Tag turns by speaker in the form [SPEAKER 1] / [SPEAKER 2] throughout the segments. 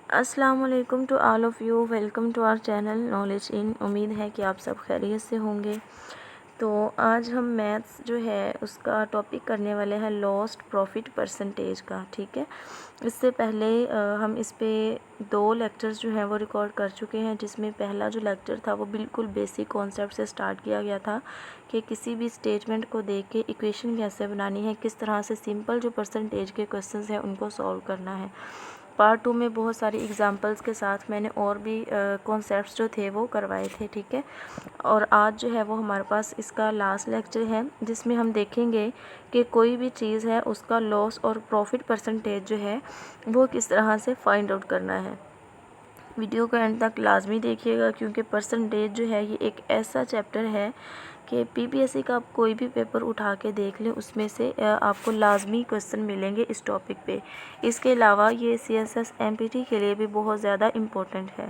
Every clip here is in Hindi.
[SPEAKER 1] अस्सलाम वालेकुम to all of you. Welcome to our channel knowledge in. उम्मीद है कि आप सब खैरियत से होंगे। तो आज हम मैथ्स जो है उसका टॉपिक करने वाले हैं लॉस्ट प्रॉफिट परसेंटेज का। ठीक है, इससे पहले हम इस पे 2 लेक्चर्स जो हैं वो रिकॉर्ड कर चुके हैं, जिसमें पहला जो लेक्चर था वो बिल्कुल बेसिक कॉन्सेप्ट से स्टार्ट किया गया था कि किसी भी स्टेटमेंट को देख के इक्वेशन कैसे बनानी है, किस तरह से सिंपल जो परसेंटेज के क्वेश्चंस हैं उनको सॉल्व करना है। पार्ट 2 में बहुत सारी एग्जांपल्स के साथ मैंने और भी कॉन्सेप्ट्स जो थे वो करवाए थे। ठीक है, और आज जो है वो हमारे पास इसका लास्ट लेक्चर है, जिसमें हम देखेंगे कि कोई भी चीज़ है उसका लॉस और प्रॉफिट परसेंटेज जो है वो किस तरह से फाइंड आउट करना है। वीडियो को एंड तक लाजमी देखिएगा, क्योंकि परसेंटेज जो है ये एक ऐसा चैप्टर है कि पीपीएससी का आप कोई भी पेपर उठा के देख लें, उसमें से आपको लाजमी क्वेश्चन मिलेंगे इस टॉपिक पे। इसके अलावा ये सीएसएस एमपीटी के लिए भी बहुत ज़्यादा इम्पोर्टेंट है।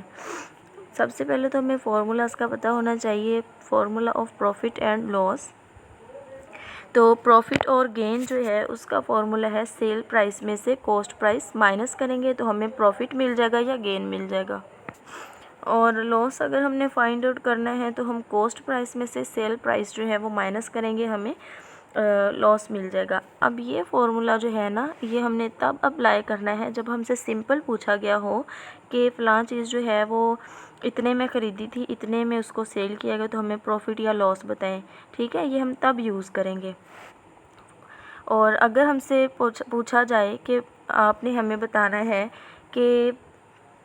[SPEAKER 1] सबसे पहले तो हमें फार्मूलाज का पता होना चाहिए। Formula of profit and loss. तो प्रॉफिट और गेन जो है उसका फॉर्मूला है सेल प्राइस में से कॉस्ट प्राइस माइनस करेंगे तो हमें प्रॉफिट मिल जाएगा या गेन मिल जाएगा। और लॉस अगर हमने फाइंड आउट करना है तो हम कॉस्ट प्राइस में से सेल प्राइस जो है वो माइनस करेंगे, हमें लॉस मिल जाएगा। अब ये फॉर्मूला जो है ना, ये हमने तब अप्लाई करना है जब हमसे सिंपल पूछा गया हो कि फ़लाँ चीज़ जो है वो इतने में ख़रीदी थी, इतने में उसको सेल किया गया, तो हमें प्रॉफिट या लॉस बताएं। ठीक है, ये हम तब यूज़ करेंगे। और अगर हमसे पूछा जाए कि आपने हमें बताना है कि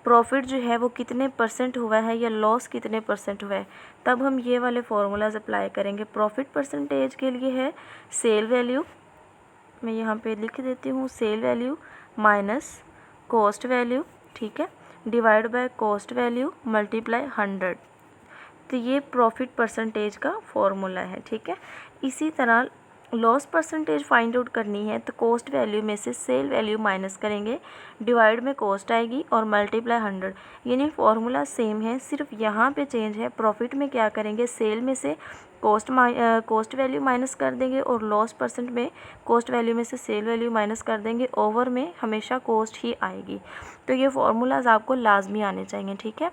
[SPEAKER 1] प्रॉफिट जो है वो कितने परसेंट हुआ है या लॉस कितने परसेंट हुआ है, तब हम ये वाले फार्मूलाज अप्लाई करेंगे। प्रॉफिट परसेंटेज के लिए है सेल वैल्यू, मैं यहाँ पे लिख देती हूँ, sale value minus cost value, ठीक है, divide by cost value multiply 100। तो ये प्रॉफिट परसेंटेज का फॉर्मूला है। ठीक है, इसी तरह लॉस परसेंटेज फाइंड आउट करनी है तो कॉस्ट वैल्यू में से सेल वैल्यू माइनस करेंगे, डिवाइड में कॉस्ट आएगी और मल्टीप्लाई 100। यानी फार्मूला सेम है, सिर्फ यहाँ पे चेंज है। प्रॉफिट में क्या करेंगे, सेल में से कॉस्ट वैल्यू माइनस कर देंगे और लॉस परसेंट में कॉस्ट वैल्यू में से सेल वैल्यू माइनस कर देंगे। ओवर में हमेशा कॉस्ट ही आएगी। तो ये फार्मूलाज आपको लाजमी आने चाहिए। ठीक है,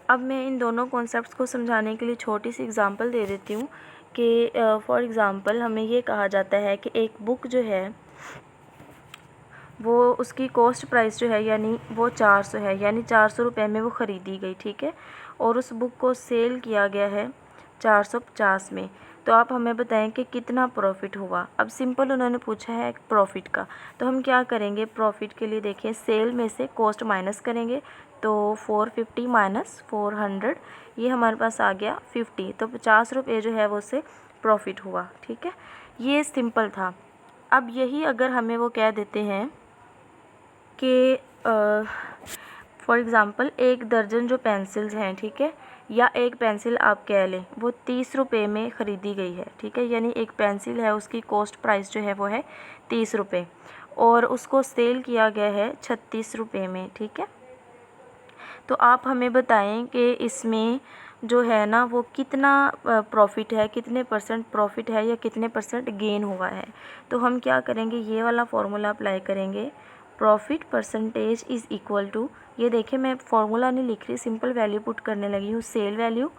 [SPEAKER 1] अब मैं इन दोनों कॉन्सेप्ट्स को समझाने के लिए छोटी सी एग्जांपल दे देती हूँ कि फॉर एग्ज़ाम्पल हमें ये कहा जाता है कि एक बुक जो है वो उसकी कॉस्ट प्राइस जो है यानी वो 400 है, यानी 400 रुपये में वो ख़रीदी गई। ठीक है, और उस बुक को सेल किया गया है 450 में। तो आप हमें बताएं कि कितना प्रॉफिट हुआ। अब सिंपल उन्होंने पूछा है प्रॉफिट का, तो हम क्या करेंगे, प्रॉफिट के लिए देखें सेल में से कॉस्ट माइनस करेंगे, तो 450 माइनस 400, ये हमारे पास आ गया 50। तो 50 रुपये जो है वो से प्रॉफिट हुआ। ठीक है, ये सिंपल था। अब यही अगर हमें वो कह देते हैं कि फॉर एग्ज़ाम्पल 1 दर्जन जो पेंसिल्स हैं, ठीक है, या एक पेंसिल आप कह लें, वो 30 रुपये में ख़रीदी गई है। ठीक है, यानी एक पेंसिल है उसकी कॉस्ट प्राइस जो है वो है 30 रुपये और उसको सेल किया गया है 36 रुपये में। ठीक है, तो आप हमें बताएं कि इसमें जो है ना वो कितना प्रॉफिट है, कितने परसेंट प्रॉफिट है या कितने परसेंट गेन हुआ है। तो हम क्या करेंगे, ये वाला फार्मूला अप्लाई करेंगे। Profit percentage is equal to, ये देखिए मैं फार्मूला नहीं लिख रही, सिंपल वैल्यू पुट करने लगी हूँ। सेल वैल्यू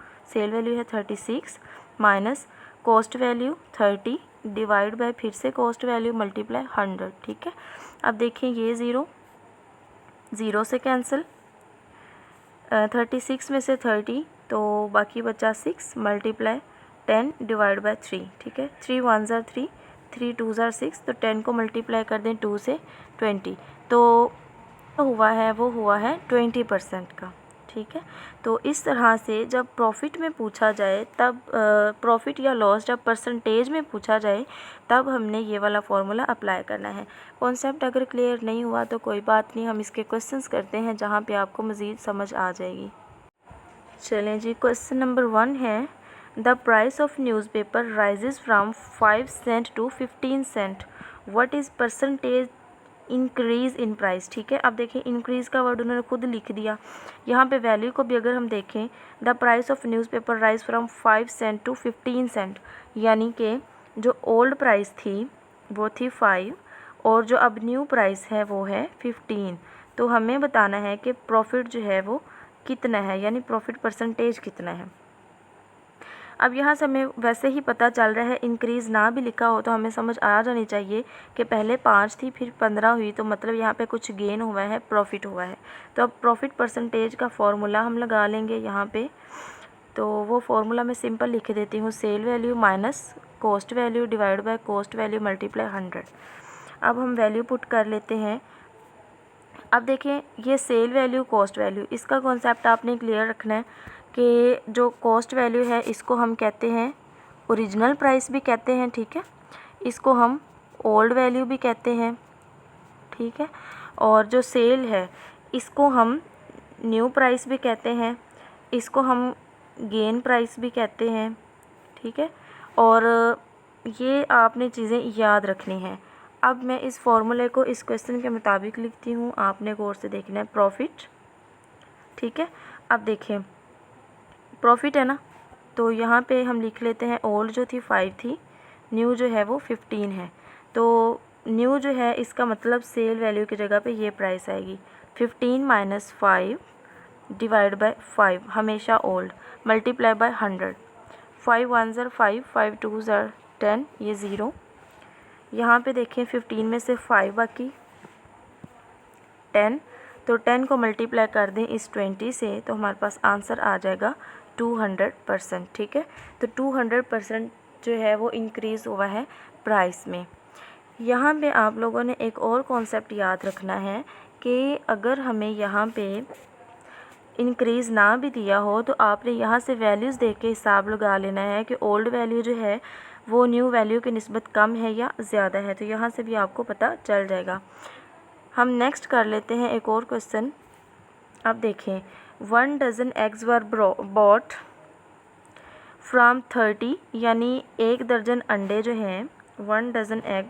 [SPEAKER 1] है 36 minus cost value 30 divide by फिर से कॉस्ट वैल्यू मल्टीप्लाई 100। ठीक है, अब देखें ये ज़ीरो से कैंसिल, 36 में से 30 तो बाकी बचा 6 मल्टीप्लाई 10 डिवाइड बाय 3। ठीक है, 3 1 ज़ार 3, 3 2 ज़ार 6, तो 10 को मल्टीप्लाई कर दें 2 से 20, तो हुआ है वो हुआ है 20% का। ठीक है, तो इस तरह से जब प्रॉफिट में पूछा जाए तब प्रॉफिट या लॉस जब परसेंटेज में पूछा जाए तब हमने ये वाला फार्मूला अप्लाई करना है। कॉन्सेप्ट अगर क्लियर नहीं हुआ तो कोई बात नहीं, हम इसके क्वेश्चंस करते हैं जहाँ पे आपको मज़ीद समझ आ जाएगी। चलें जी, क्वेश्चन नंबर 1 है the price of newspaper rises from 5 cent to 15 cent, what is percentage increase in price. ठीक है, अब देखें इंक्रीज़ का वर्ड उन्होंने खुद लिख दिया। यहाँ पे वैल्यू को भी अगर हम देखें, the price of newspaper rise from 5 cent to 15 cent, यानी कि जो ओल्ड प्राइस थी वो थी 5 और जो अब न्यू प्राइस है वो है 15। तो हमें बताना है कि प्रॉफिट जो है वो कितना है, यानी प्रॉफिट परसेंटेज कितना है। अब यहाँ से हमें वैसे ही पता चल रहा है, इंक्रीज़ ना भी लिखा हो तो हमें समझ आ जानी चाहिए कि पहले 5 थी फिर 15 हुई, तो मतलब यहाँ पे कुछ गेन हुआ है, प्रॉफिट हुआ है। तो अब प्रॉफिट परसेंटेज का फॉर्मूला हम लगा लेंगे यहाँ पे। तो वो फार्मूला मैं सिंपल लिख देती हूँ, sale value minus cost value divide by cost value multiply 100। अब हम वैल्यू पुट कर लेते हैं। अब देखें, ये सेल वैल्यू कॉस्ट वैल्यू, इसका कॉन्सेप्ट आपने क्लियर रखना है कि जो कॉस्ट वैल्यू है इसको हम कहते हैं ओरिजिनल प्राइस भी कहते हैं, ठीक है। इसको हम ओल्ड वैल्यू भी कहते हैं, ठीक है। और जो सेल है इसको हम न्यू प्राइस भी कहते हैं, इसको हम गेन प्राइस भी कहते हैं, ठीक है। और ये आपने चीज़ें याद रखनी हैं। अब मैं इस फॉर्मूले को इस क्वेश्चन के मुताबिक लिखती हूँ, आपने गौर से देखना है प्रॉफिट, ठीक है। अब देखें, प्रॉफिट है ना, तो यहाँ पे हम लिख लेते हैं ओल्ड जो थी 5 थी, न्यू जो है वो 15 है। तो न्यू जो है इसका मतलब सेल वैल्यू की जगह पे ये प्राइस आएगी 15 माइनस 5 डिवाइड बाय 5, हमेशा ओल्ड, मल्टीप्लाई बाय 100। 5 1 ज़र 5, 5 2 ज़र 10, ये 0। यहाँ पे देखें 15 में से 5 बाकी 10, तो 10 को मल्टीप्लाई कर दें इस 20 से तो हमारे पास आंसर आ जाएगा 200%, ठीक है। तो 200% जो है वो इंक्रीज़ हुआ है प्राइस में। यहाँ पे आप लोगों ने एक और कॉन्सेप्ट याद रखना है कि अगर हमें यहाँ पे इंक्रीज़ ना भी दिया हो तो आपने यहाँ से वैल्यूज़ देख के हिसाब लगा लेना है कि ओल्ड वैल्यू जो है वो न्यू वैल्यू की निस्बत कम है या ज़्यादा है, तो यहाँ से भी आपको पता चल जाएगा। हम नेक्स्ट कर लेते हैं एक और क्वेश्चन। अब देखें, 1 dozen eggs were bought from 30, यानी 1 दर्जन अंडे जो हैं, 1 डज़न एग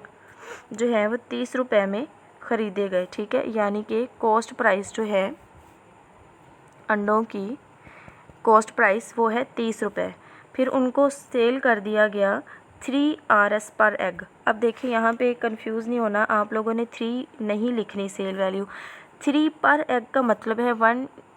[SPEAKER 1] जो है वो 30 रुपये में ख़रीदे गए, ठीक है। यानी कि कॉस्ट प्राइस जो है अंडों की कॉस्ट प्राइस वो है 30 रुपये, फिर उनको सेल कर दिया गया 3 RS पर एग। अब देखिए यहाँ पे कंफ्यूज नहीं होना, आप लोगों ने 3 नहीं लिखनी सेल वैल्यू, 3 पर एग का मतलब है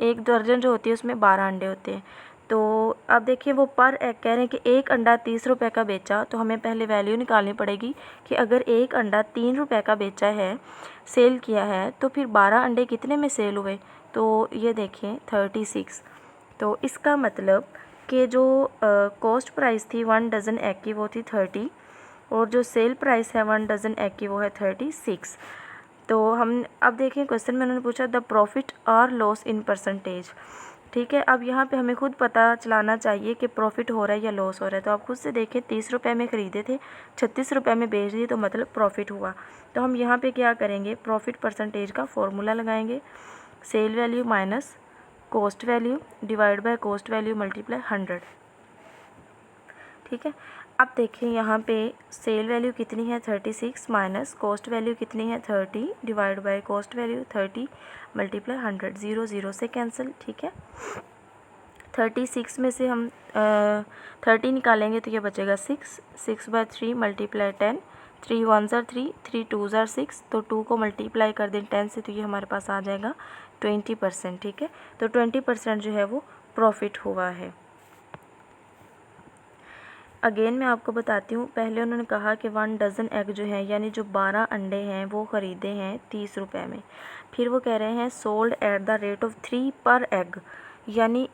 [SPEAKER 1] 1 दर्जन जो होती है उसमें 12 अंडे होते हैं। तो अब देखिए वो पर एग कह रहे हैं कि एक अंडा 30 रुपये का बेचा, तो हमें पहले वैल्यू निकालनी पड़ेगी कि अगर एक अंडा 3 रुपये का बेचा है, सेल किया है, तो फिर 12 अंडे कितने में सेल हुए, तो ये देखें 36। तो इसका मतलब कि जो कॉस्ट प्राइस थी 1 डज़न एग की वो थी 30, और जो सेल प्राइस है 1 डज़न एग की वो है 36। तो हम अब देखें क्वेश्चन में उन्होंने पूछा द प्रॉफिट और लॉस इन परसेंटेज, ठीक है। अब यहाँ पे हमें खुद पता चलाना चाहिए कि प्रॉफिट हो रहा है या लॉस हो रहा है। तो आप खुद से देखें, 30 रुपये में ख़रीदे थे, 36 रुपये में बेच दिए, तो मतलब प्रॉफिट हुआ। तो हम यहाँ पे क्या करेंगे, प्रॉफिट परसेंटेज का फॉर्मूला लगाएंगे, sale value minus cost value divide by cost value multiply 100, ठीक है। अब देखें यहाँ पे सेल वैल्यू कितनी है 36 माइनस कॉस्ट वैल्यू कितनी है 30 divide by cost value 30 multiply 100, 0 0 से कैंसिल, ठीक है। 36 में से हम 30 निकालेंगे तो ये बचेगा 6, 6 बाय 3 मल्टीप्लाई 10, 3 1 ज़र 3, 3 2 ज़र 6, तो 2 को मल्टीप्लाई कर दें 10 से, तो ये हमारे पास आ जाएगा 20%, ठीक है। तो 20% जो है वो प्रॉफिट हुआ है। अगेन मैं आपको बताती हूँ, पहले उन्होंने कहा कि 1 डज़न एग जो है, यानी जो 12 अंडे हैं वो ख़रीदे हैं 30 रुपये में, फिर वो कह रहे हैं sold at the rate of 3 पर एग, यानी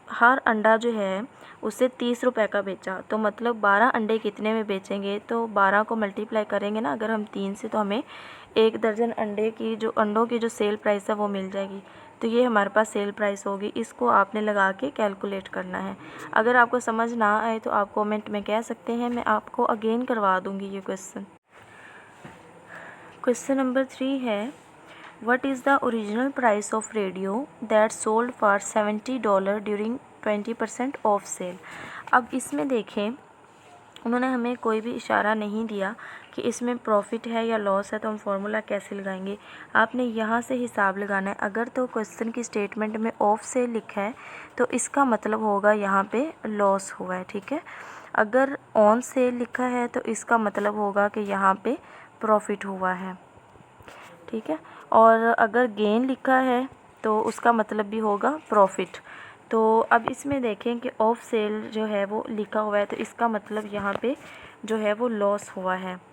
[SPEAKER 1] हर अंडा जो है उसे 30 रुपये का बेचा। तो मतलब 12 अंडे कितने में बेचेंगे, तो 12 को मल्टीप्लाई करेंगे ना अगर हम 3 से, तो हमें 1 दर्जन अंडों की जो सेल प्राइस है वो मिल जाएगी। तो ये हमारे पास सेल प्राइस होगी, इसको आपने लगा के कैलकुलेट करना है। अगर आपको समझ ना आए तो आप कमेंट में कह सकते हैं, मैं आपको अगेन करवा दूँगी ये क्वेश्चन। क्वेश्चन नंबर 3 है, What is the original price of radio that sold for $70 during 20% off sale? अब इसमें देखें, उन्होंने हमें कोई भी इशारा नहीं दिया कि इसमें प्रॉफिट है या लॉस है, तो हम फार्मूला कैसे लगाएंगे। आपने यहाँ से हिसाब लगाना है। अगर तो क्वेश्चन की स्टेटमेंट में ऑफ सेल लिखा है तो इसका मतलब होगा यहाँ पे लॉस हुआ है, ठीक है। अगर ऑन सेल लिखा है तो इसका मतलब होगा कि यहाँ पे प्रॉफिट हुआ है, ठीक है। और अगर गेन लिखा है तो उसका मतलब भी होगा प्रॉफिट। तो अब इसमें देखें कि ऑफ सेल जो है वो लिखा हुआ है, तो इसका मतलब यहाँ पे जो है वो लॉस हुआ है।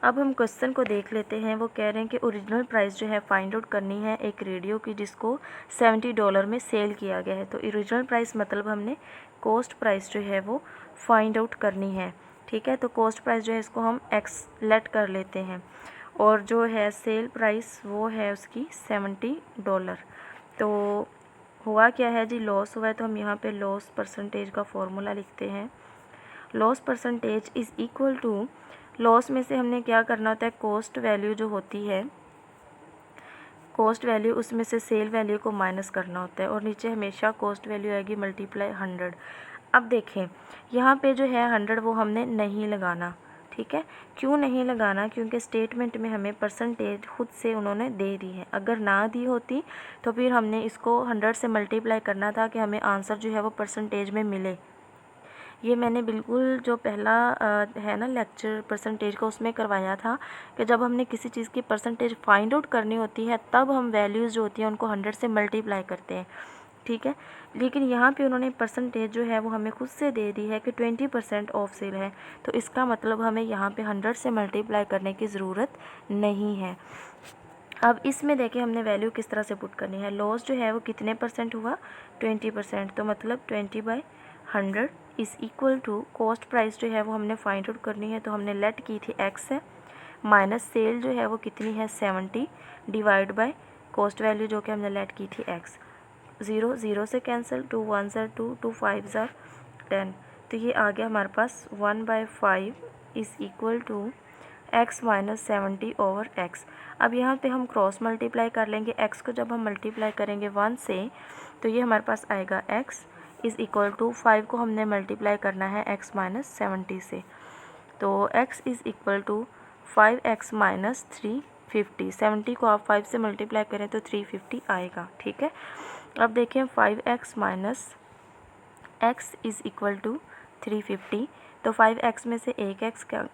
[SPEAKER 1] अब हम क्वेश्चन को देख लेते हैं। वो कह रहे हैं कि ओरिजिनल प्राइस जो है फाइंड आउट करनी है एक रेडियो की जिसको $70 में सेल किया गया है। तो ओरिजिनल प्राइस मतलब हमने कॉस्ट प्राइस जो है वो फाइंड आउट करनी है, ठीक है। तो कॉस्ट प्राइस जो है इसको हम एक्स लेट कर लेते हैं, और जो है सेल प्राइस वो है उसकी $70। तो हुआ क्या है जी, लॉस हुआ है। तो हम यहाँ पे लॉस परसेंटेज का फॉर्मूला लिखते हैं। Loss percentage is equal to, loss में से हमने क्या करना होता है, कॉस्ट वैल्यू जो होती है, कॉस्ट वैल्यू उसमें से सेल वैल्यू को माइनस करना होता है, और नीचे हमेशा कॉस्ट वैल्यू आएगी मल्टीप्लाई 100। अब देखें यहाँ पे जो है 100 वो हमने नहीं लगाना, ठीक है। क्यों नहीं लगाना, क्योंकि स्टेटमेंट में हमें परसेंटेज खुद से उन्होंने दे दी है। अगर ना दी होती तो फिर हमने इसको 100 से मल्टीप्लाई करना था कि हमें आंसर जो है वो परसेंटेज में मिले। ये मैंने बिल्कुल जो पहला है ना लेक्चर परसेंटेज का, उसमें करवाया था कि जब हमने किसी चीज़ की परसेंटेज फाइंड आउट करनी होती है तब हम वैल्यूज़ जो होती हैं उनको 100 से मल्टीप्लाई करते हैं, ठीक है। लेकिन यहाँ पे उन्होंने परसेंटेज जो है वो हमें खुद से दे दी है कि 20% ऑफ सेल है, तो इसका मतलब हमें यहाँ पे 100 से मल्टीप्लाई करने की ज़रूरत नहीं है। अब इसमें देखें हमने वैल्यू किस तरह से पुट करनी है। लॉस जो है वो कितने परसेंट हुआ, 20%। तो मतलब 20/100 is equal to, cost price जो है वो हमने फाइंड आउट करनी है, तो हमने लेट की थी x है, माइनस सेल जो है वो कितनी है 70, डिवाइड बाय कॉस्ट वैल्यू जो कि हमने लेट की थी x। 0 0 से कैंसिल, 2 1 ज़ार 2, 2 5 ज़ार 10, तो ये आ गया हमारे पास 1/5 is equal to x minus 70 over x। अब यहाँ पे हम क्रॉस मल्टीप्लाई कर लेंगे। x को जब हम मल्टीप्लाई करेंगे 1 से तो ये हमारे पास आएगा x इज़ इक्वल टू 5 को हमने मल्टीप्लाई करना है x माइनस 70 से, तो x is equal to 5x minus 350। 70 को आप 5 से मल्टीप्लाई करें तो 350 आएगा, ठीक है। अब देखें 5x minus x is equal to 350, तो 5x में से एक x का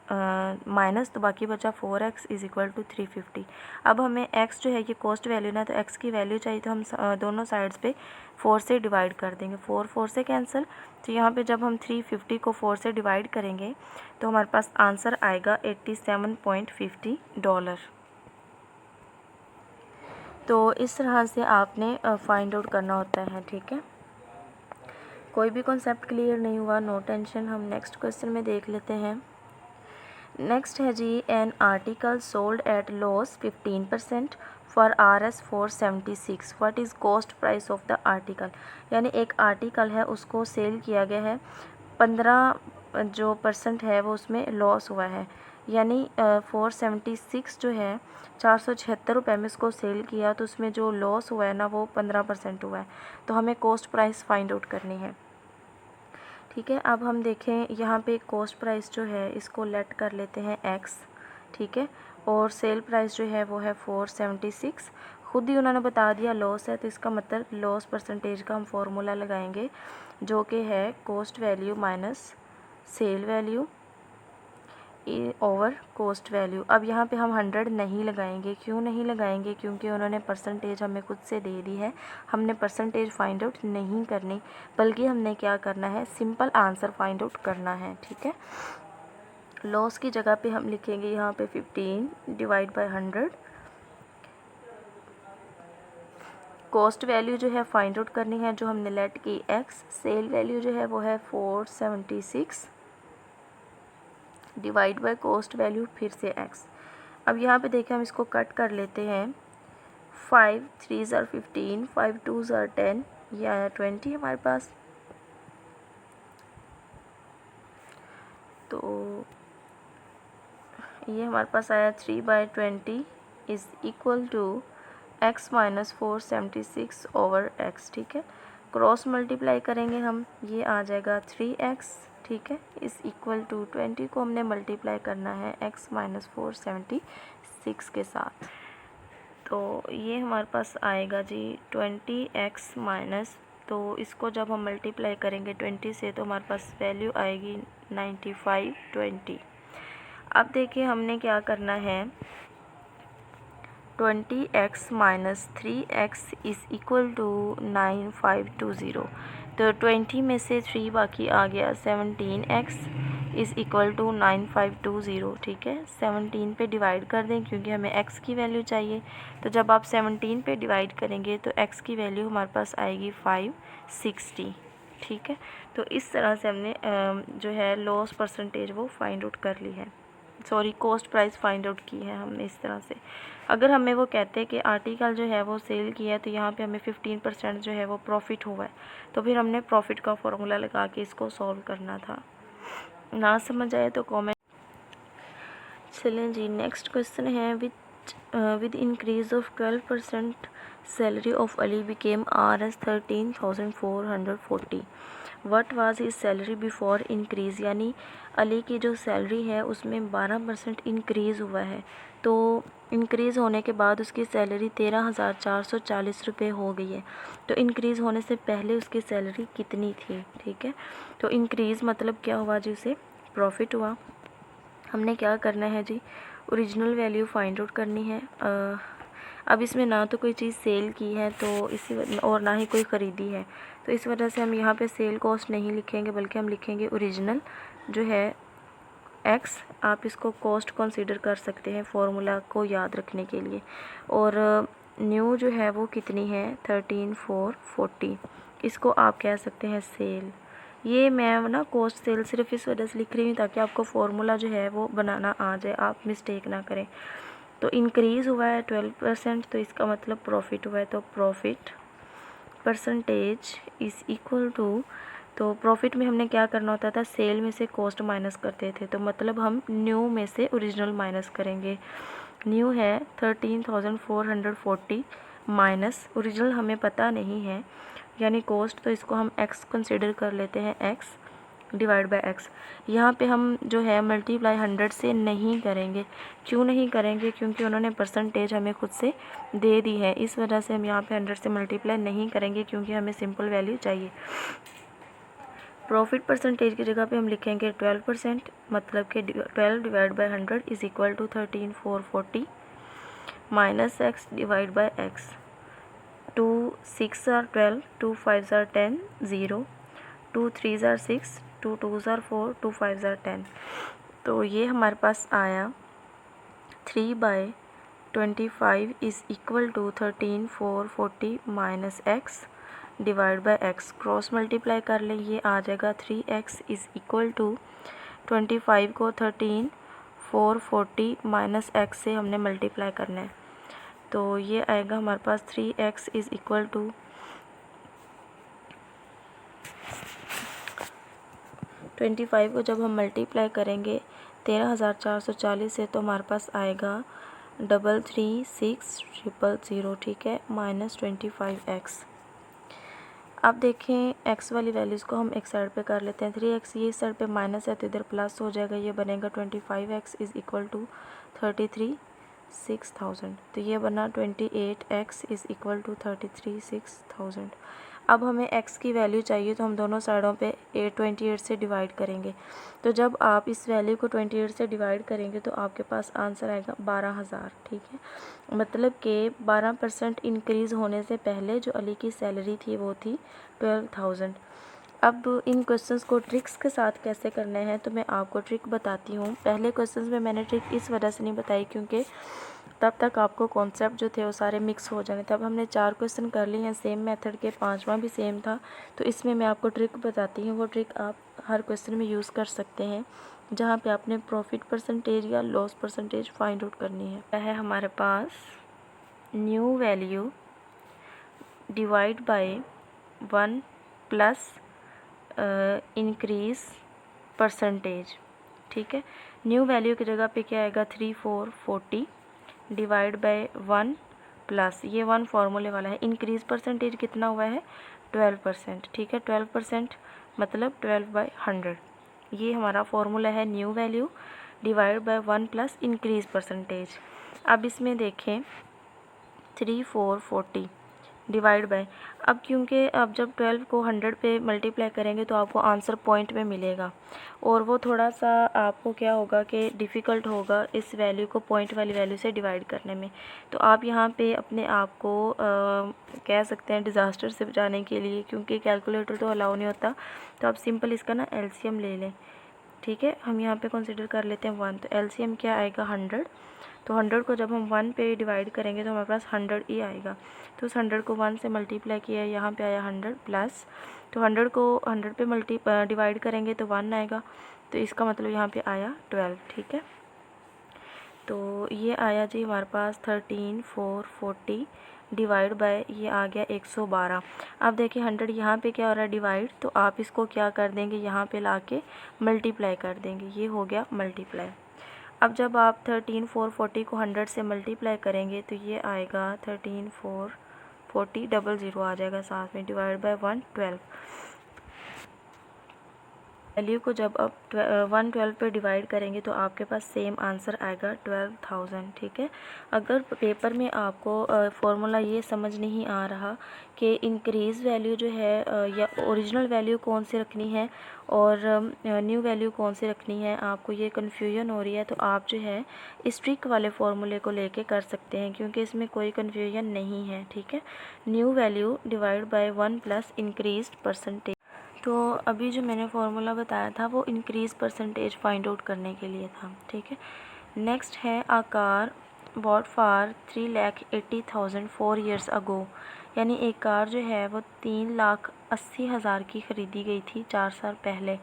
[SPEAKER 1] माइनस, तो बाकी बचा 4x इज़ इक्वल टू 350। अब हमें x जो है ये कॉस्ट वैल्यू ना, तो x की वैल्यू चाहिए, तो हम दोनों साइड्स पे 4 से डिवाइड कर देंगे। 4 4 से कैंसिल, तो यहाँ पे जब हम 350 को 4 से डिवाइड करेंगे तो हमारे पास आंसर आएगा $87.50। तो इस तरह से आपने फाइंड आउट करना होता है, ठीक है। कोई भी कॉन्सेप्ट क्लियर नहीं हुआ, नो टेंशन। हम नेक्स्ट क्वेश्चन में देख लेते हैं। नेक्स्ट है जी, an article sold at loss 15% for RS 476, what is cost price of the article. यानी एक आर्टिकल है उसको सेल किया गया है, 15% है वो उसमें लॉस हुआ है, यानी 476 जो है 476 रुपये में उसको सेल किया, तो उसमें जो लॉस हुआ है ना वो 15% हुआ है। तो हमें कॉस्ट प्राइस फाइंड आउट करनी है, ठीक है। अब हम देखें यहाँ पे कॉस्ट प्राइस जो है इसको लेट कर लेते हैं x, ठीक है, और सेल प्राइस जो है वो है 476। खुद ही उन्होंने बता दिया लॉस है, तो इसका मतलब लॉस परसेंटेज का हम फॉर्मूला लगाएंगे जो कि है cost value minus cell value over cost value. अब यहाँ पे हम 100 नहीं लगाएंगे। क्यों नहीं लगाएंगे, क्योंकि उन्होंने परसेंटेज हमें खुद से दे दी है। हमने परसेंटेज फाइंड आउट नहीं करनी, बल्कि हमने क्या करना है, सिंपल आंसर फाइंड आउट करना है, ठीक है। लॉस की जगह पे हम लिखेंगे यहाँ पे 15 डिवाइड बाय 100। कॉस्ट वैल्यू जो है फाइंड आउट करनी है जो हमने लेट की x, सेल वैल्यू जो है वो है 476 डिवाइड बाय कॉस्ट वैल्यू फिर से x। अब यहाँ पे देखें हम इसको कट कर लेते हैं। 5 3 ज़ार 15, 5 2 ज़ार 10, ये आया 20 हमारे पास। तो ये हमारे पास आया 3/20 is equal to x minus 476 over x, ठीक है। क्रॉस मल्टीप्लाई करेंगे हम, ये आ जाएगा 3x, ठीक है, इज़ इक्वल टू 20 को हमने मल्टीप्लाई करना है x माइनस 476 के साथ। तो ये हमारे पास आएगा जी 20x माइनस, तो इसको जब हम मल्टीप्लाई करेंगे 20 से तो हमारे पास वैल्यू आएगी 9520। अब देखिए हमने क्या करना है, 20x minus 3x is equal to 9520। तो 20 में से 3 बाकी आ गया, 17x इज़ इक्वल टू 9520। ठीक है, 17 पे डिवाइड कर दें क्योंकि हमें x की वैल्यू चाहिए। तो जब आप 17 पे डिवाइड करेंगे तो x की वैल्यू हमारे पास आएगी 560। ठीक है, तो इस तरह से हमने जो है लॉस परसेंटेज वो फाइंड आउट कर ली है, sorry cost price find out की है हमने इस तरह से। अगर हमें वो कहते हैं कि आर्टिकल जो है वो सेल किया है तो यहाँ पे हमें 15% जो है वो प्रॉफिट हुआ है, तो फिर हमने प्रॉफिट का फॉर्मूला लगा के इसको सॉल्व करना था। ना समझ आए तो कमेंट। चलें जी, नेक्स्ट क्वेश्चन है, with increase of 12% salary of Ali became Rs 13,440। What was his salary before increase, यानी अली की जो सैलरी है उसमें 12% इंक्रीज़ हुआ है। तो इंक्रीज़ होने के बाद उसकी सैलरी 13,440 रुपये हो गई है। तो इंक्रीज़ होने से पहले उसकी सैलरी कितनी थी? ठीक है, तो इंक्रीज़ मतलब क्या हुआ जी, उसे प्रॉफिट हुआ। हमने क्या करना है जी, ओरिजिनल वैल्यू फाइंड आउट करनी है। अब इसमें ना तो कोई चीज़ सेल की है तो इसी और ना ही कोई ख़रीदी है, तो इस वजह से हम यहाँ पे सेल कॉस्ट नहीं लिखेंगे बल्कि हम लिखेंगे ओरिजिनल जो है x। आप इसको कॉस्ट कंसीडर कर सकते हैं फॉर्मूला को याद रखने के लिए। और न्यू जो है वो कितनी है, 13,440। इसको आप कह सकते हैं सेल। ये मैं ना कॉस्ट सेल सिर्फ इस वजह से लिख रही हूँ ताकि आपको फार्मूला जो है वो बनाना आ जाए, आप मिस्टेक ना करें। तो इंक्रीज़ हुआ है 12%, तो इसका मतलब प्रॉफिट हुआ है, तो profit percentage is equal to, तो प्रॉफिट में हमने क्या करना होता था, सेल में से कॉस्ट माइनस करते थे, तो मतलब हम न्यू में से ओरिजिनल माइनस करेंगे। न्यू है 13,440 माइनस ओरिजिनल हमें पता नहीं है यानी कॉस्ट, तो इसको हम x कंसिडर कर लेते हैं, x डिवाइड बाय x। यहाँ पे हम जो है मल्टीप्लाई 100 से नहीं करेंगे। क्यों नहीं करेंगे? क्योंकि उन्होंने परसेंटेज हमें खुद से दे दी है, इस वजह से हम यहाँ पे 100 से मल्टीप्लाई नहीं करेंगे क्योंकि हमें सिंपल वैल्यू चाहिए। प्रॉफिट परसेंटेज की जगह पे हम लिखेंगे 12%, मतलब कि 12 divide by 100 is equal to 13,440 minus x divide by x। 2 6 are 12, 2 5 are 10, 0, 2 3 are 6, 2 2 are 4, 2 5 are 10। तो ये हमारे पास आया 3/25 is equal to 13,440 minus x divide by x। Cross multiply कर लें, ये आ जाएगा 3x इज़ इक्वल टू 25 को 13,440 माइनस x से हमने मल्टीप्लाई करना है, तो ये आएगा हमारे पास 3x इज़ इक्वल टू 25 को जब हम मल्टीप्लाई करेंगे 13,440 से, तो हमारे पास आएगा 336,000। ठीक है, माइनस 25x। अब देखें x वाली वैल्यूज़ को हम एक साइड पे कर लेते हैं। 3x ये इस साइड पे माइनस है तो इधर प्लस हो जाएगा, ये बनेगा 25x इज़ इक्वल टू 33,600। तो ये बना 28x इज़ इक्वल टू 33,600। अब हमें x की वैल्यू चाहिए तो हम दोनों साइडों पे 28 से डिवाइड करेंगे। तो जब आप इस वैल्यू को 28 से डिवाइड करेंगे तो आपके पास आंसर आएगा 12,000। ठीक है, मतलब कि 12% इंक्रीज़ होने से पहले जो अली की सैलरी थी वो थी 12,000। अब इन क्वेश्चंस को ट्रिक्स के साथ कैसे करना है तो मैं आपको ट्रिक बताती हूँ। पहले क्वेश्चंस में मैंने ट्रिक इस वजह से नहीं बताई क्योंकि तब तक आपको कॉन्सेप्ट जो थे वो सारे मिक्स हो जाने थे। अब हमने 4 क्वेश्चन कर लिए हैं सेम मेथड के, 5वां भी सेम था, तो इसमें मैं आपको ट्रिक बताती हूँ। वो ट्रिक आप हर क्वेश्चन में यूज़ कर सकते हैं जहाँ पे आपने प्रॉफिट परसेंटेज या लॉस परसेंटेज फाइंड आउट करनी है हमारे पास new value divide by 1 plus increase percentage. ठीक है, न्यू वैल्यू की जगह पे क्या आएगा 3440 डिवाइड बाय 1 प्लस ये 1 फार्मूले वाला है। इंक्रीज़ परसेंटेज कितना हुआ है 12%। ठीक है, 12% मतलब 12/100। ये हमारा फार्मूला है new value divide by 1 plus increase percentage. अब इसमें देखें 3440 डिवाइड बाय। अब क्योंकि अब जब 12 को 100 पे मल्टीप्लाई करेंगे तो आपको आंसर पॉइंट में मिलेगा, और वो थोड़ा सा आपको क्या होगा कि डिफ़िकल्ट होगा इस वैल्यू को पॉइंट वाली वैल्यू से डिवाइड करने में। तो आप यहाँ पे अपने आप को कह सकते हैं डिज़ास्टर से बचाने के लिए, क्योंकि कैलकुलेटर तो अलाउ नहीं होता, तो आप सिंपल इसका ना एलसीएम ले लें। ठीक है, हम यहाँ पे कंसिडर कर लेते हैं 1, तो एलसीएम क्या आएगा 100। तो 100 को जब हम 1 पे डिवाइड करेंगे तो हमारे पास 100 ही आएगा। तो उस 100 को 1 से मल्टीप्लाई किया, यहाँ पे आया 100 प्लस, तो 100 को 100 पे डिवाइड करेंगे तो 1 आएगा, तो इसका मतलब यहाँ पे आया 12। ठीक है, तो ये आया जी हमारे पास 13,440 डिवाइड बाय ये आ गया 112। अब देखिए 100 यहाँ पे क्या हो रहा है डिवाइड, तो आप इसको क्या कर देंगे यहाँ पे लाके मल्टीप्लाई कर देंगे, ये हो गया मल्टीप्लाई। अब जब आप 13,440 को 100 से मल्टीप्लाई करेंगे तो ये आएगा 13,440 00 आ जाएगा साथ में, डिवाइड बाय 112। वैल्यू को जब आप 112 पे डिवाइड करेंगे तो आपके पास सेम आंसर आएगा 12,000। ठीक है, अगर पेपर में आपको फॉर्मूला ये समझ नहीं आ रहा कि इंक्रीज़ वैल्यू जो है या ओरिजिनल वैल्यू कौन सी रखनी है और न्यू वैल्यू कौन सी रखनी है, आपको ये कन्फ्यूजन हो रही है, तो आप जो है इस ट्रिक वाले फॉर्मूले को लेके कर सकते हैं, क्योंकि इसमें कोई कन्फ्यूजन नहीं है। ठीक है, new value divide by 1 plus increase percentage. तो अभी जो मैंने फार्मूला बताया था वो इंक्रीज़ परसेंटेज फाइंड आउट करने के लिए था। ठीक है, नेक्स्ट है a car bought for 3,80,000 4 years ago, यानी एक कार जो है वो 3,80,000 की ख़रीदी गई थी 4 साल पहले।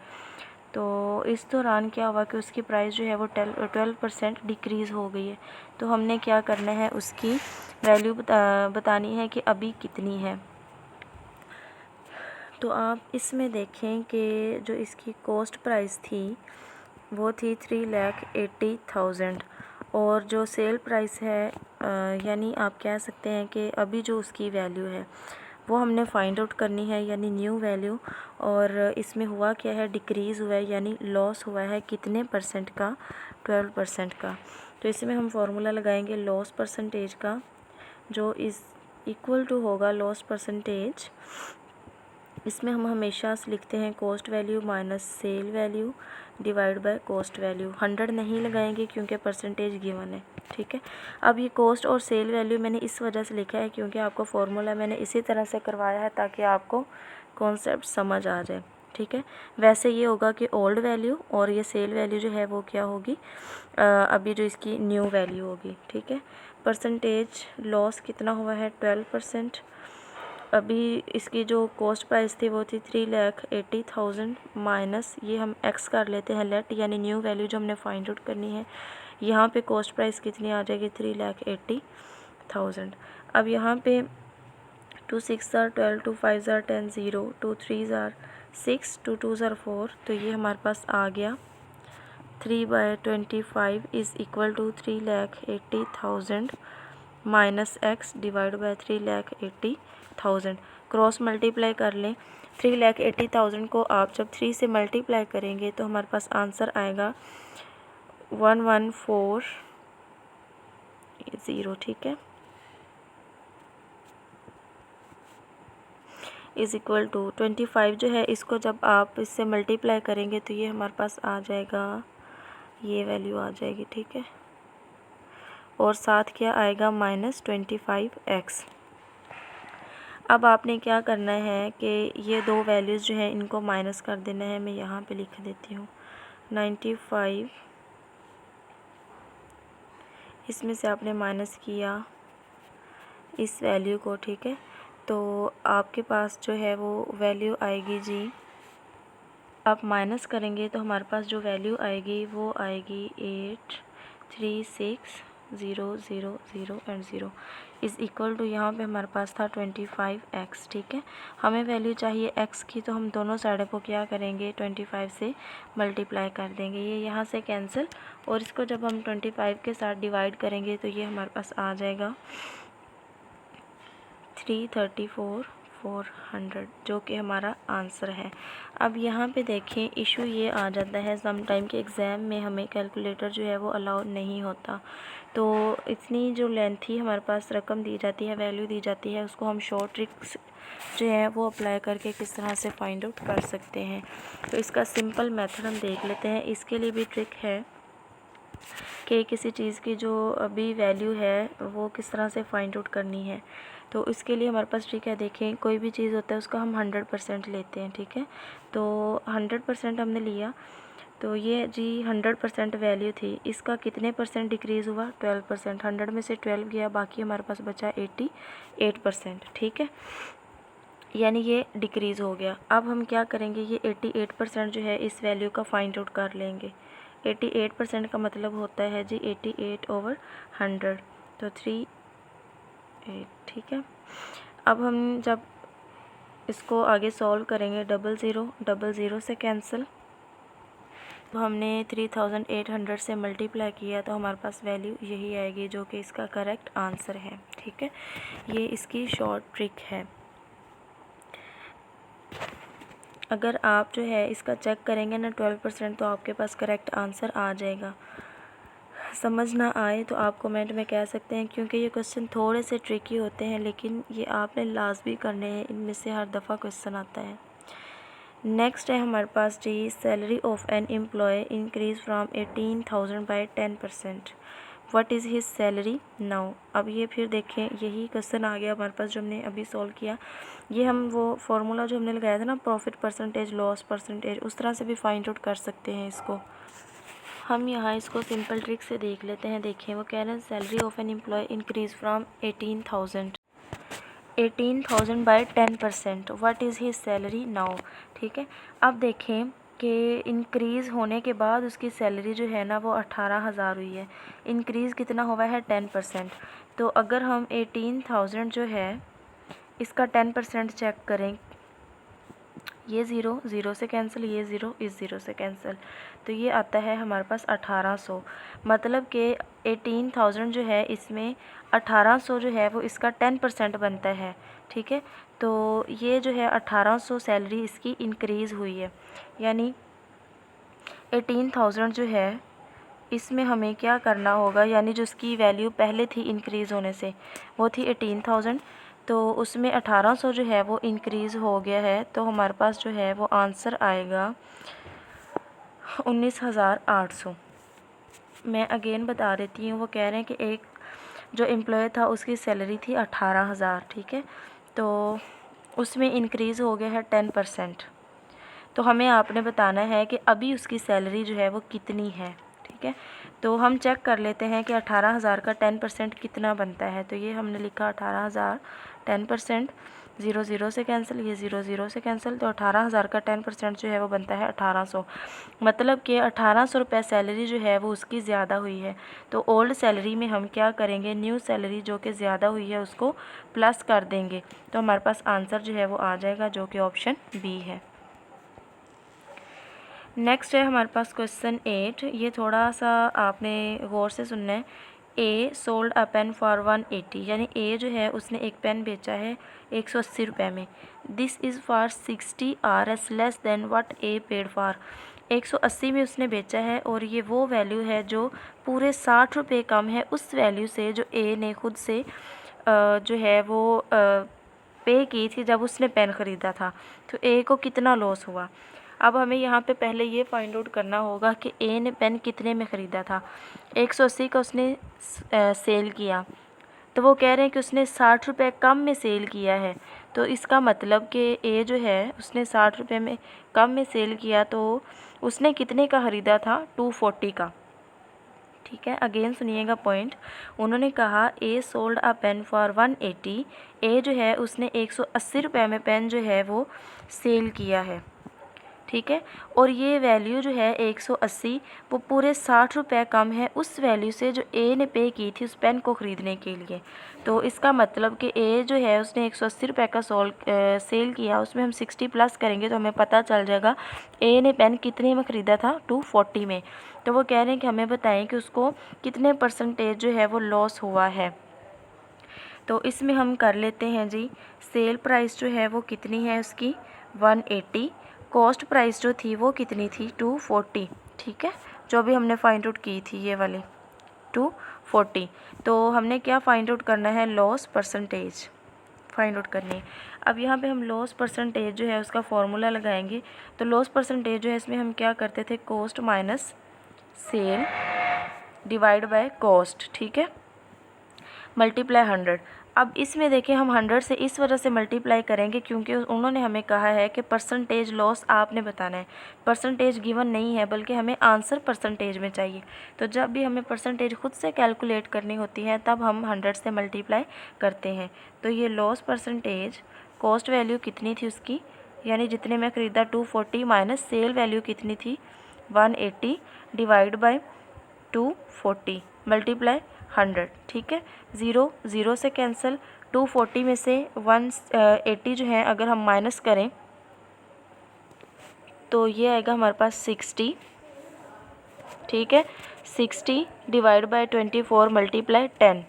[SPEAKER 1] तो इस दौरान क्या हुआ कि उसकी प्राइस जो है वो 12% डिक्रीज़ हो गई है। तो हमने क्या करना है, उसकी वैल्यू बतानी है कि अभी कितनी है। तो आप इसमें देखें कि जो इसकी कॉस्ट प्राइस थी वो थी 3,80,000, और जो सेल प्राइस है यानी आप कह सकते हैं कि अभी जो उसकी वैल्यू है वो हमने फाइंड आउट करनी है, यानी न्यू वैल्यू। और इसमें हुआ क्या है, डिक्रीज़ हुआ है, यानी लॉस हुआ है कितने परसेंट का, 12% का। तो इसमें हम फार्मूला लगाएंगे लॉस परसेंटेज का, जो इज़ इक्वल टू होगा लॉस परसेंटेज। इसमें हम हमेशा से लिखते हैं cost value minus cell value divide by cost value. 100 नहीं लगाएंगे क्योंकि परसेंटेज गिवन है। ठीक है, अब ये कॉस्ट और सेल वैल्यू मैंने इस वजह से लिखा है क्योंकि आपको फार्मूला मैंने इसी तरह से करवाया है ताकि आपको कॉन्सेप्ट समझ आ जाए। ठीक है, वैसे ये होगा कि ओल्ड वैल्यू और ये सेल वैल्यू जो है वो क्या होगी, अभी जो इसकी न्यू वैल्यू होगी। ठीक है, परसेंटेज लॉस कितना हुआ है 12%। अभी इसकी जो कॉस्ट प्राइस थी वो थी 3,80,000 माइनस ये हम एक्स कर लेते हैं लेट, यानी न्यू वैल्यू जो हमने फाइंड आउट करनी है। यहाँ पे कॉस्ट प्राइस कितनी आ जाएगी 3,80,000। अब यहाँ पे 2 6 12, 2 5 10, 0 2 3 6, 2 2 4, तो ये हमारे पास आ गया 3/25 is equal to 3,80,000 minus x divide by 3,80,000। Cross multiply कर लें, 3,80,000 को आप जब 3 से मल्टीप्लाई करेंगे तो हमारे पास आंसर आएगा 1,140। ठीक है, इज़ इक्वल टू 25 जो है इसको जब आप इससे मल्टीप्लाई करेंगे तो ये हमारे पास आ जाएगा, ये वैल्यू आ जाएगी। ठीक है, और साथ क्या आएगा -25x। अब आपने क्या करना है कि ये दो वैल्यूज़ जो है इनको माइनस कर देना है। मैं यहाँ पे लिख देती हूँ 95, इसमें से आपने माइनस किया इस वैल्यू को। ठीक है, तो आपके पास जो है वो वैल्यू आएगी जी, आप माइनस करेंगे तो हमारे पास जो वैल्यू आएगी वो आएगी 836,000 एंड 0 इज़ इक्वल टू, यहाँ पे हमारे पास था 25x। ठीक है, हमें वैल्यू चाहिए x की, तो हम दोनों साइडों को क्या करेंगे 25 से मल्टीप्लाई कर देंगे, ये यहाँ से कैंसिल, और इसको जब हम 25 के साथ डिवाइड करेंगे तो ये हमारे पास आ जाएगा 334,400, जो कि हमारा आंसर है। अब यहाँ पे देखें इशू ये आ जाता है सम टाइम के एग्ज़ाम में हमें कैलकुलेटर जो है वो अलाउ नहीं होता। तो इतनी जो लेंथी हमारे पास रकम दी जाती है, वैल्यू दी जाती है, उसको हम शॉर्ट ट्रिक्स जो है वो अप्लाई करके किस तरह से फाइंड आउट कर सकते हैं। तो इसका सिंपल मेथड हम देख लेते हैं। इसके लिए भी ट्रिक है कि किसी चीज़ की जो अभी वैल्यू है वो किस तरह से फाइंड आउट करनी है। तो इसके लिए हमारे पास ट्रिक है। देखें, कोई भी चीज़ होता है उसका हम 100% लेते हैं, ठीक है। तो 100% हमने लिया, तो ये जी 100% वैल्यू थी, इसका कितने परसेंट डिक्रीज़ हुआ? 12%। 100 में से 12 गया, बाकी हमारे पास बचा 88%, ठीक है। यानी ये डिक्रीज़ हो गया। अब हम क्या करेंगे, ये 88% जो है इस वैल्यू का फाइंड आउट कर लेंगे। 88% का मतलब होता है जी 88/100, तो 38, ठीक है। अब हम जब इसको आगे सॉल्व करेंगे, 00 से कैंसिल, तो हमने 3800 से मल्टीप्लाई किया तो हमारे पास वैल्यू यही आएगी, जो कि इसका करेक्ट आंसर है, ठीक है। ये इसकी शॉर्ट ट्रिक है। अगर आप जो है इसका चेक करेंगे ना 12%, तो आपके पास करेक्ट आंसर आ जाएगा। समझ ना आए तो आप कमेंट में कह सकते हैं, क्योंकि ये क्वेश्चन थोड़े से ट्रिकी होते हैं, लेकिन ये आपने लाजमी करने हैं, इनमें से हर दफ़ा क्वेश्चन आता है। नेक्स्ट है हमारे पास जी, salary of an employee increase from 18,000 by 10%, what is his salary now. अब ये फिर देखें, यही क्वेश्चन आ गया हमारे पास जो हमने अभी सॉल्व किया। ये हम वो फार्मूला जो हमने लगाया था ना, प्रॉफिट परसेंटेज, लॉस परसेंटेज, उस तरह से भी फाइंड आउट कर सकते हैं इसको। हम यहाँ इसको सिंपल ट्रिक से देख लेते हैं। देखें, वो कह रहे हैं salary of an employee increase from 18,000 by 10%, what is his salary now, ठीक है। अब देखें कि इंक्रीज़ होने के बाद उसकी सैलरी जो है ना वो 18,000 हुई है। इंक्रीज़ कितना हुआ है? 10%। तो अगर हम 18,000 जो है इसका 10% चेक करें, ये 0 से कैंसिल, ये 0 इस 0 से कैंसिल, तो ये आता है हमारे पास 1800। मतलब कि 18,000 जो है इसमें 1800 जो है वो इसका 10% बनता है, ठीक है। तो ये जो है 1800 सैलरी इसकी इंक्रीज़ हुई है, यानी 18,000 जो है इसमें हमें क्या करना होगा, यानी जो उसकी वैल्यू पहले थी इंक्रीज़ होने से वो थी 18,000, तो उसमें 1800 जो है वो इंक्रीज़ हो गया है, तो हमारे पास जो है वो आंसर आएगा 19,800। मैं अगेन बता देती हूँ, वो कह रहे हैं कि एक जो एम्प्लॉय था उसकी सैलरी थी 18,000, ठीक है। तो उसमें इंक्रीज़ हो गया है 10%, तो हमें आपने बताना है कि अभी उसकी सैलरी जो है वो कितनी है, ठीक है। तो हम चेक कर लेते हैं कि 18,000 का 10% कितना बनता है। तो ये हमने लिखा 18,000 10%, 0 से कैंसिल, ये 0 से कैंसिल, तो 18,000 का 10% जो है वो बनता है 1800। मतलब कि 1800 रुपये सैलरी जो है वो उसकी ज़्यादा हुई है। तो ओल्ड सैलरी में हम क्या करेंगे, न्यू सैलरी जो कि ज़्यादा हुई है उसको प्लस कर देंगे, तो हमारे पास आंसर जो है वो आ जाएगा, जो कि ऑप्शन बी है। नेक्स्ट है हमारे पास क्वेश्चन 8। ये थोड़ा सा आपने गौर से सुनना है। A sold a pen for 180, यानी ए जो है उसने एक पेन बेचा है 180 रुपये में। This is for 60 Rs less than what A paid for. 180 में उसने बेचा है और ये वो वैल्यू है जो पूरे 60 रुपये कम है उस वैल्यू से जो ए ने खुद से जो है वो पे की थी जब उसने पेन ख़रीदा था। तो ए को कितना लॉस हुआ। अब हमें यहाँ पे पहले ये फाइंड आउट करना होगा कि ए ने पेन कितने में ख़रीदा था। 180 का उसने सेल किया, तो वो कह रहे हैं कि उसने 60 रुपये कम में सेल किया है। तो इसका मतलब कि ए जो है उसने 60 रुपये में कम में सेल किया, तो उसने कितने का ख़रीदा था? 240 का, ठीक है। अगेन सुनिएगा पॉइंट। उन्होंने कहा A sold a pen for 180। A जो है उसने 180 रुपये में पेन जो है वो सेल किया है, ठीक है। और ये वैल्यू जो है 180 वो पूरे 60 रुपये कम है उस वैल्यू से जो ए ने पे की थी उस पेन को ख़रीदने के लिए। तो इसका मतलब कि ए जो है उसने 180 रुपये का सेल किया, उसमें हम 60 प्लस करेंगे तो हमें पता चल जाएगा ए ने पेन कितने में ख़रीदा था? 240 में। तो वो कह रहे हैं कि हमें बताएं कि उसको कितने परसेंटेज जो है वो लॉस हुआ है। तो इसमें हम कर लेते हैं जी, सेल प्राइस जो है वो कितनी है उसकी? 180। कॉस्ट प्राइस जो थी वो कितनी थी? 240, ठीक है। जो भी हमने फाइंड आउट की थी ये वाली 40। तो हमने क्या फाइंड आउट करना है, लॉस परसेंटेज फाइंड आउट करनी है। अब यहाँ पे हम लॉस परसेंटेज जो है उसका फॉर्मूला लगाएंगे। तो लॉस परसेंटेज जो है इसमें हम क्या करते थे, cost minus cell divide by cost, ठीक है, मल्टीप्लाई 100। अब इसमें देखिए हम 100 से इस वजह से मल्टीप्लाई करेंगे क्योंकि उन्होंने हमें कहा है कि परसेंटेज लॉस आपने बताना है, परसेंटेज गिवन नहीं है बल्कि हमें आंसर परसेंटेज में चाहिए। तो जब भी हमें परसेंटेज खुद से कैलकुलेट करनी होती है तब हम 100 से मल्टीप्लाई करते हैं। तो ये लॉस परसेंटेज, कॉस्ट वैल्यू कितनी थी उसकी, यानी जितने में ख़रीदा 240 माइनस सेल वैल्यू कितनी थी 180 डिवाइड बाय 240 मल्टीप्लाई 100, ठीक है। 0 0 से कैंसिल, 240 में से 180 जो है अगर हम माइनस करें तो ये आएगा हमारे पास 60, ठीक है। 60 डिवाइड बाय 24 मल्टीप्लाई 10।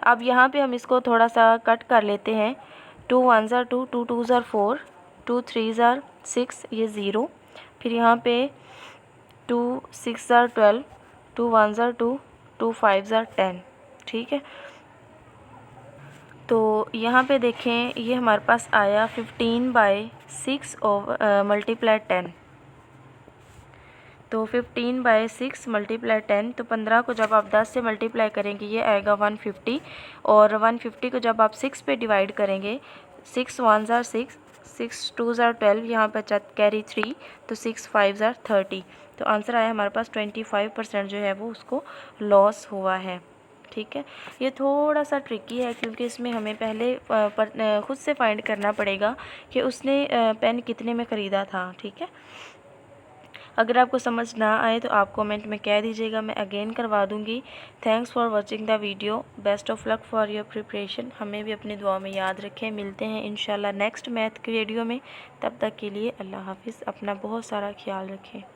[SPEAKER 1] अब यहाँ पे हम इसको थोड़ा सा कट कर लेते हैं। 2 1 ज़ार 2, 2 2 ज़ार 4, 2 3 ज़ार 6, ये 0। फिर यहाँ पे 2 6 ज़ार 12, 2 1 ज़ार 2, 2 5 ज़ार 10, ठीक है। तो यहाँ पे देखें ये हमारे पास आया 15/6 मल्टीप्लाई 10। तो 15/6 मल्टीप्लाई 10, तो 15 को जब आप 10 से मल्टीप्लाई करेंगे ये आएगा 150, और 150 को जब आप 6 पे डिवाइड करेंगे, 6 1 ज़ार 6, 6 2 ज़ार 12, यहाँ पर कैरी 3, तो 6 5 ज़ार 30। तो आंसर आया हमारे पास 25% जो है वो उसको लॉस हुआ है, ठीक है। ये थोड़ा सा ट्रिकी है क्योंकि इसमें हमें पहले खुद से फाइंड करना पड़ेगा कि उसने पेन कितने में ख़रीदा था, ठीक है। अगर आपको समझ ना आए तो आप कमेंट में कह दीजिएगा, मैं अगेन करवा दूँगी। Thanks for watching the video, best of luck for your preparation. हमें भी अपनी दुआ में याद रखें। मिलते हैं इंशाल्लाह नेक्स्ट मैथ की वीडियो में। तब तक के लिए अल्लाह हाफिज़। अपना बहुत सारा ख्याल रखें।